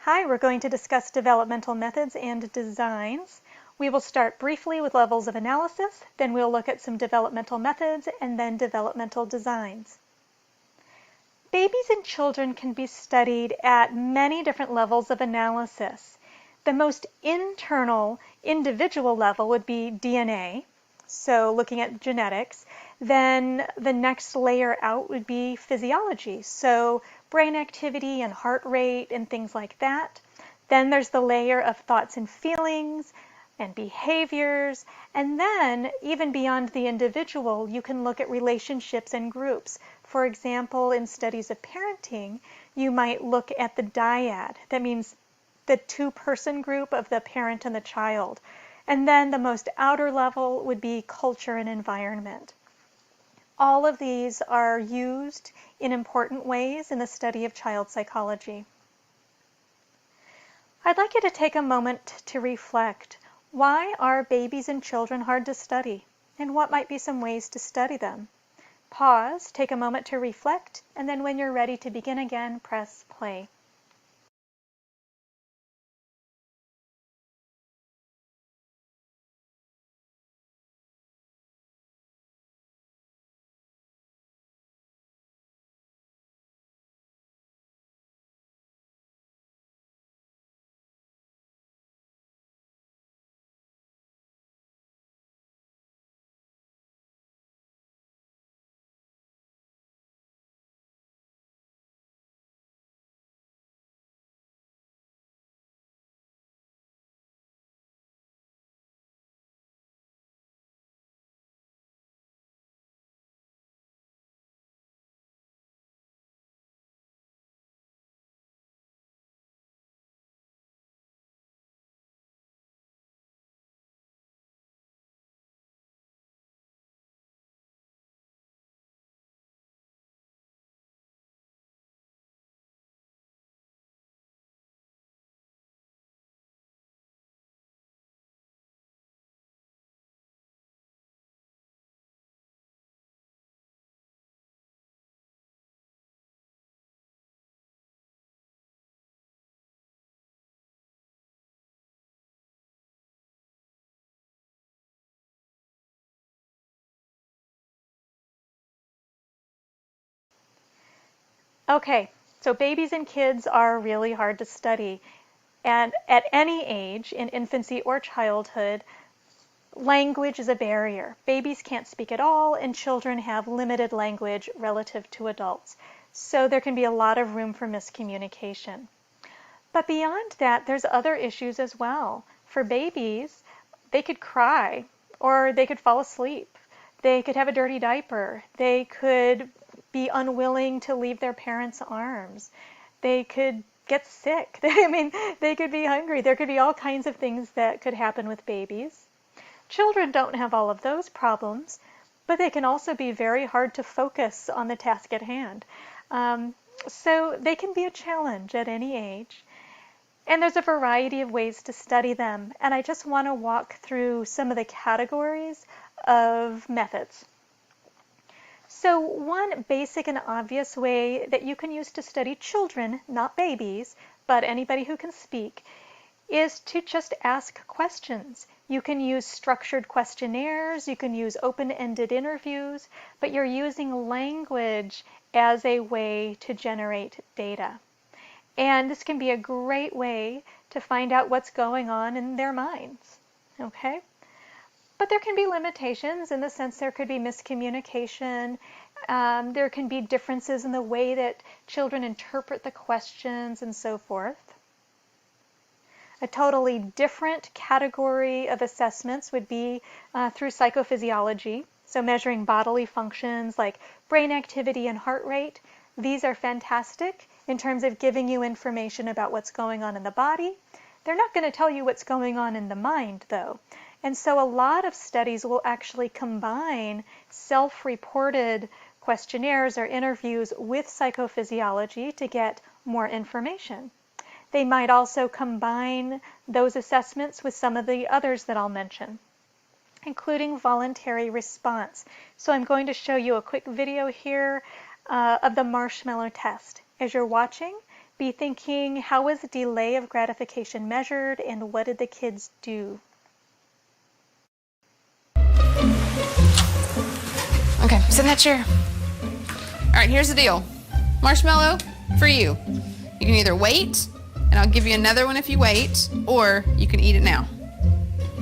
Hi, we're going to discuss developmental methods and designs. We will start briefly with levels of analysis, then we'll look at some developmental methods, and then developmental designs. Babies and children can be studied at many different levels of analysis. The most internal, individual level would be DNA, so looking at genetics. Then the next layer out would be physiology, so brain activity and heart rate and things like that. Then there's the layer of thoughts and feelings and behaviors. And then even beyond the individual, you can look at relationships and groups. For example, in studies of parenting, you might look at the dyad. That means the two-person group of the parent and the child. And then the most outer level would be culture and environment. All of these are used in important ways in the study of child psychology. I'd like you to take a moment to reflect. Why are babies and children hard to study? And what might be some ways to study them? Pause, take a moment to reflect, and then when you're ready to begin again, press play. Okay, so babies and kids are really hard to study. And at any age, in infancy or childhood, language is a barrier. Babies can't speak at all, and children have limited language relative to adults. So there can be a lot of room for miscommunication. But beyond that, there's other issues as well. For babies, they could cry, or they could fall asleep. They could have a dirty diaper. They could be unwilling to leave their parents' arms. They could get sick. I mean, they could be hungry. There could be all kinds of things that could happen with babies. Children don't have all of those problems, but they can also be very hard to focus on the task at hand. So they can be a challenge at any age. And there's a variety of ways to study them. And I just want to walk through some of the categories of methods. So one basic and obvious way that you can use to study children, not babies, but anybody who can speak, is to just ask questions. You can use structured questionnaires, you can use open-ended interviews, but you're using language as a way to generate data. And this can be a great way to find out what's going on in their minds, okay? But there can be limitations in the sense there could be miscommunication. There can be differences in the way that children interpret the questions and so forth. A totally different category of assessments would be through psychophysiology, so measuring bodily functions like brain activity and heart rate. These are fantastic in terms of giving you information about what's going on in the body. They're not going to tell you what's going on in the mind, though. And so a lot of studies will actually combine self-reported questionnaires or interviews with psychophysiology to get more information. They might also combine those assessments with some of the others that I'll mention, including voluntary response. So I'm going to show you a quick video here of the Marshmallow Test. As you're watching, be thinking, how was delay of gratification measured and what did the kids do? Okay, sit in that chair. All right, here's the deal. Marshmallow, for you. You can either wait, and I'll give you another one if you wait, or you can eat it now.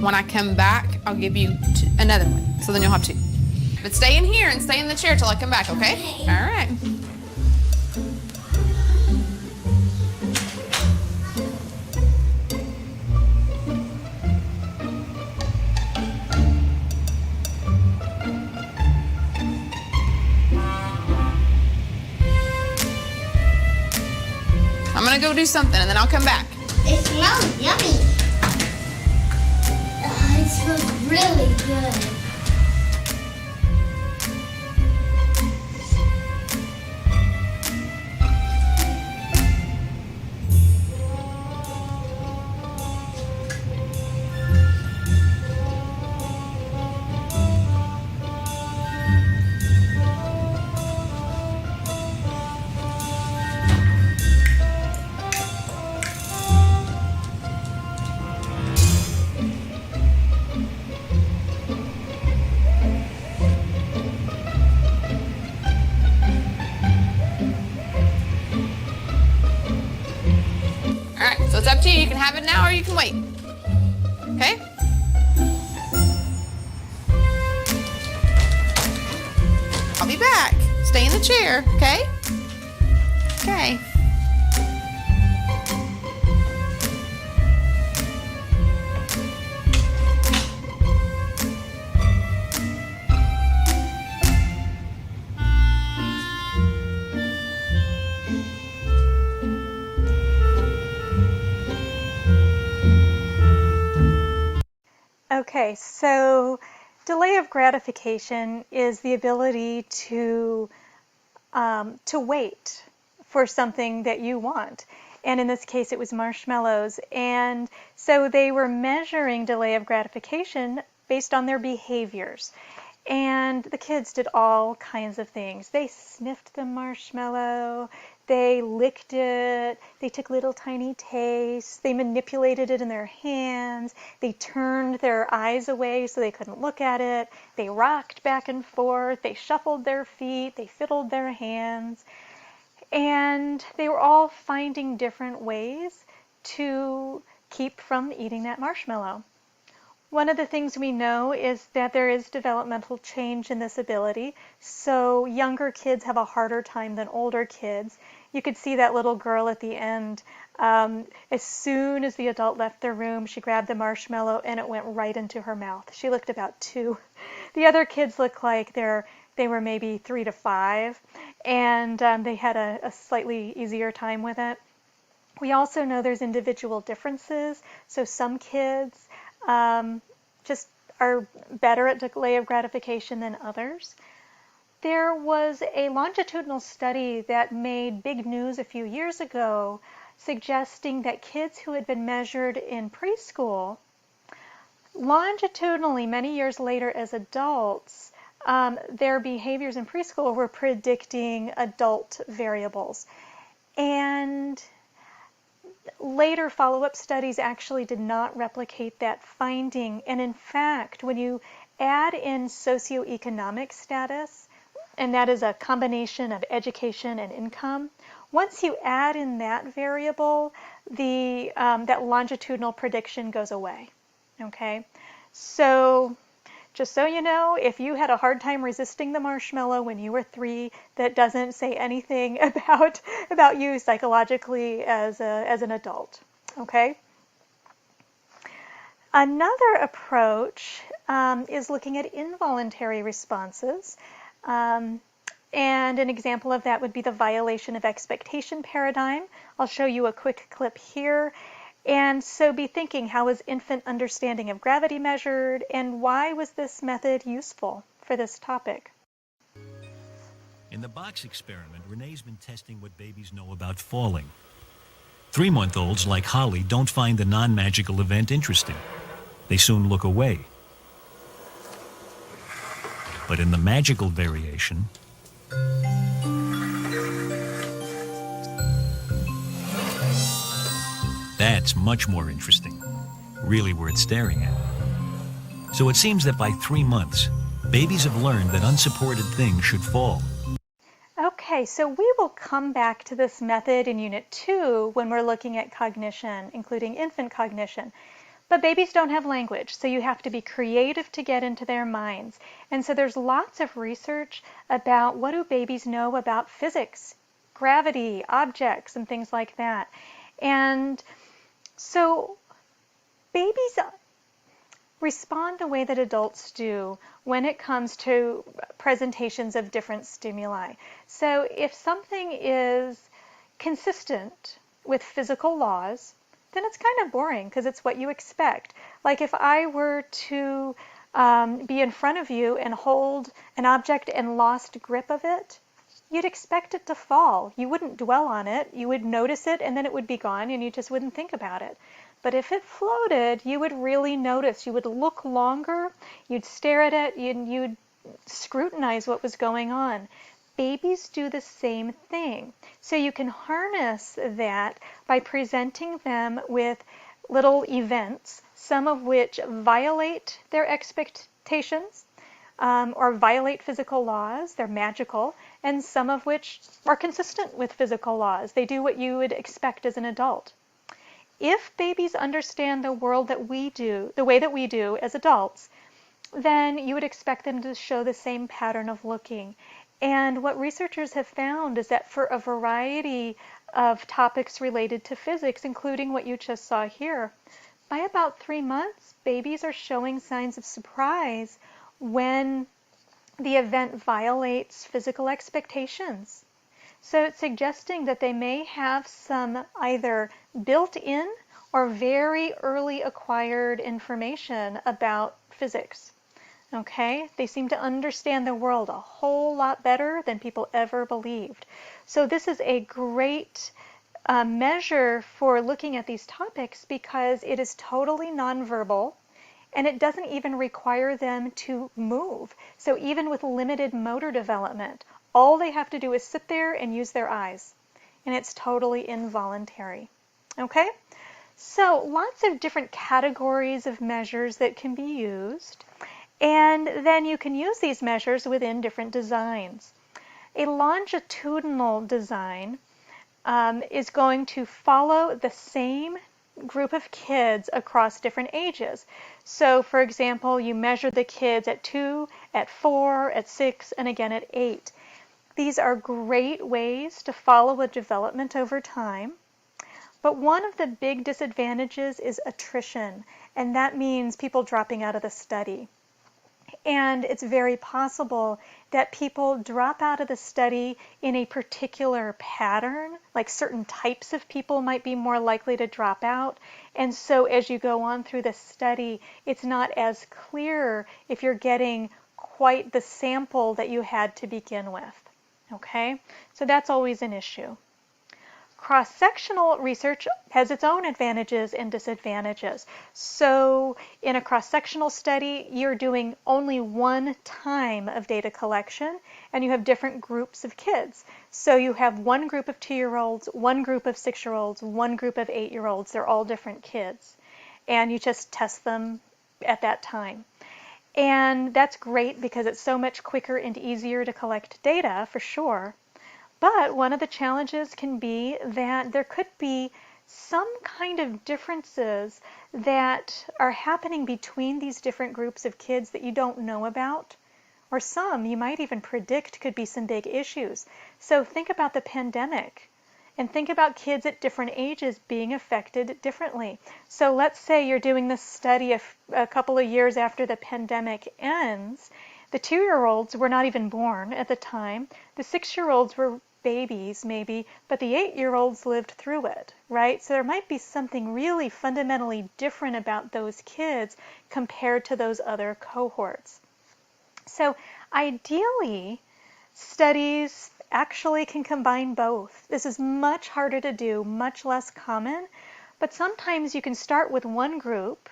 When I come back, I'll give you another one, so then you'll have two. But stay in here and stay in the chair till I come back, okay? All right. I'm gonna go do something and then I'll come back. It smells yummy. It smells really good. So it's up to you. You can have it now or you can wait. Okay? I'll be back. Stay in the chair, okay? Okay. Okay, so delay of gratification is the ability to wait for something that you want. And in this case, it was marshmallows. And so they were measuring delay of gratification based on their behaviors. And the kids did all kinds of things. They sniffed the marshmallow, they licked it, they took little tiny tastes, they manipulated it in their hands, they turned their eyes away so they couldn't look at it, they rocked back and forth, they shuffled their feet, they fiddled their hands, and they were all finding different ways to keep from eating that marshmallow. One of the things we know is that there is developmental change in this ability, so younger kids have a harder time than older kids. You could see that little girl at the end. As soon as the adult left the room, she grabbed the marshmallow and it went right into her mouth. She looked about 2. The other kids look like they were maybe 3 to 5, and they had a slightly easier time with it. We also know there's individual differences, so some kids just are better at delay of gratification than others. There was a longitudinal study that made big news a few years ago suggesting that kids who had been measured in preschool, longitudinally many years later as adults, their behaviors in preschool were predicting adult variables. And later follow-up studies actually did not replicate that finding. And in fact, when you add in socioeconomic status, and that is a combination of education and income, once you add in that variable, that longitudinal prediction goes away. Okay? So just so you know, if you had a hard time resisting the marshmallow when you were 3, that doesn't say anything about you psychologically as an adult. Okay? Another approach is looking at involuntary responses. And an example of that would be the violation of expectation paradigm. I'll show you a quick clip here. And so be thinking, how was infant understanding of gravity measured, and why was this method useful for this topic? In the box experiment, Renee's been testing what babies know about falling. 3-month-olds like Holly don't find the non-magical event interesting. They soon look away. But in the magical variation, That's much more interesting, really worth staring at. So it seems that by 3 months, babies have learned that unsupported things should fall. Okay, so we will come back to this method in Unit 2 when we're looking at cognition, including infant cognition. But babies don't have language, so you have to be creative to get into their minds. And so there's lots of research about what do babies know about physics, gravity, objects, and things like that. And so babies respond the way that adults do when it comes to presentations of different stimuli. So if something is consistent with physical laws, then it's kind of boring because it's what you expect. Like if I were to be in front of you and hold an object and lost grip of it, you'd expect it to fall. You wouldn't dwell on it. You would notice it and then it would be gone and you just wouldn't think about it. But if it floated, you would really notice. You would look longer, you'd stare at it, you'd scrutinize what was going on. Babies do the same thing. So you can harness that by presenting them with little events, some of which violate their expectations or violate physical laws. They're magical. And some of which are consistent with physical laws. They do what you would expect as an adult. If babies understand the world that we do, the way that we do as adults, then you would expect them to show the same pattern of looking. And what researchers have found is that for a variety of topics related to physics, including what you just saw here, by about 3 months, babies are showing signs of surprise when the event violates physical expectations. So it's suggesting that they may have some either built-in or very early acquired information about physics. Okay? They seem to understand the world a whole lot better than people ever believed. So this is a great measure for looking at these topics because it is totally nonverbal and it doesn't even require them to move. So even with limited motor development, all they have to do is sit there and use their eyes. And it's totally involuntary. Okay? So lots of different categories of measures that can be used. And then you can use these measures within different designs. A longitudinal design is going to follow the same group of kids across different ages. So for example, you measure the kids at 2, at 4, at 6, and again at 8. These are great ways to follow a development over time. But one of the big disadvantages is attrition, and that means people dropping out of the study. And it's very possible that people drop out of the study in a particular pattern, like certain types of people might be more likely to drop out. And so as you go on through the study, it's not as clear if you're getting quite the sample that you had to begin with. Okay, so that's always an issue. Cross-sectional research has its own advantages and disadvantages. So in a cross-sectional study, you're doing only one time of data collection, and you have different groups of kids. So you have one group of 2-year-olds, one group of 6-year-olds, one group of 8-year-olds. They're all different kids. And you just test them at that time. And that's great because it's so much quicker and easier to collect data, for sure. But one of the challenges can be that there could be some kind of differences that are happening between these different groups of kids that you don't know about, or some you might even predict could be some big issues. So think about the pandemic. And think about kids at different ages being affected differently. So let's say you're doing this study a couple of years after the pandemic ends. The 2-year-olds were not even born at the time. The 6-year-olds were babies maybe, but the 8-year-olds lived through it, right? So there might be something really fundamentally different about those kids compared to those other cohorts. So ideally, studies actually can combine both. This is much harder to do, much less common, but sometimes you can start with one group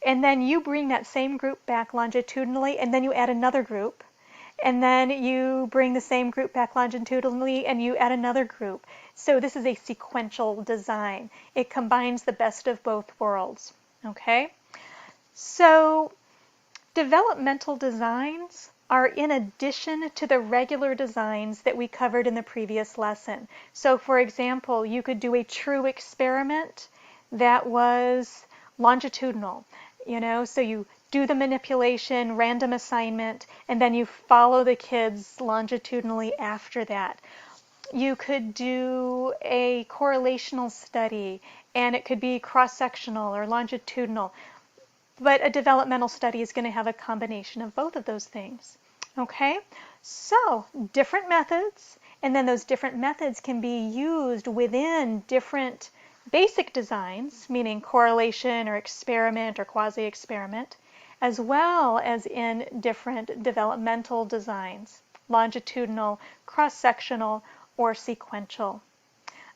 and then you bring that same group back longitudinally and then you add another group And then you bring the same group back longitudinally and you add another group. So this is a sequential design. It combines the best of both worlds. Okay? So developmental designs are in addition to the regular designs that we covered in the previous lesson. So for example, you could do a true experiment that was longitudinal. So you do the manipulation, random assignment, and then you follow the kids longitudinally after that. You could do a correlational study, and it could be cross-sectional or longitudinal. But a developmental study is going to have a combination of both of those things. Okay? So, different methods, and then those different methods can be used within different basic designs, meaning correlation or experiment or quasi-experiment, as well as in different developmental designs, longitudinal, cross-sectional, or sequential.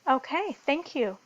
Okay, thank you.